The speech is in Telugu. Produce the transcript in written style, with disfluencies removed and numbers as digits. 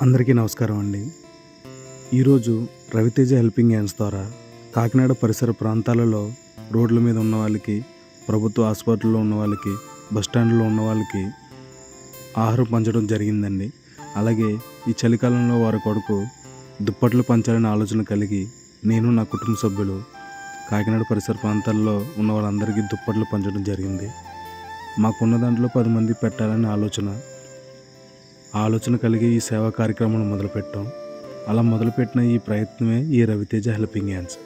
అందరికీ నమస్కారం అండి. ఈరోజు రవితేజ హెల్పింగ్ హ్యాండ్స్ ద్వారా కాకినాడ పరిసర ప్రాంతాలలో రోడ్ల మీద ఉన్న వాళ్ళకి, ప్రభుత్వ హాస్పిటల్లో ఉన్న వాళ్ళకి, బస్టాండ్లో ఉన్న వాళ్ళకి ఆహారం పంచడం జరిగిందండి. అలాగే ఈ చలికాలంలో వారి కొరకు దుప్పట్లు పంచాలనే ఆలోచన కలిగి నేను నా కుటుంబ సభ్యులు కాకినాడ పరిసర ప్రాంతాల్లో ఉన్న వాళ్ళందరికీ దుప్పట్లు పంచడం జరిగింది. మాకున్న దాంట్లో 10 మంది పెట్టాలనే ఆలోచన కలిగి ఈ సేవా కార్యక్రమాన్ని మొదలుపెట్టాం. అలా మొదలుపెట్టిన ఈ ప్రయత్నమే ఈ రవితేజ హెల్పింగ్ హ్యాండ్స్.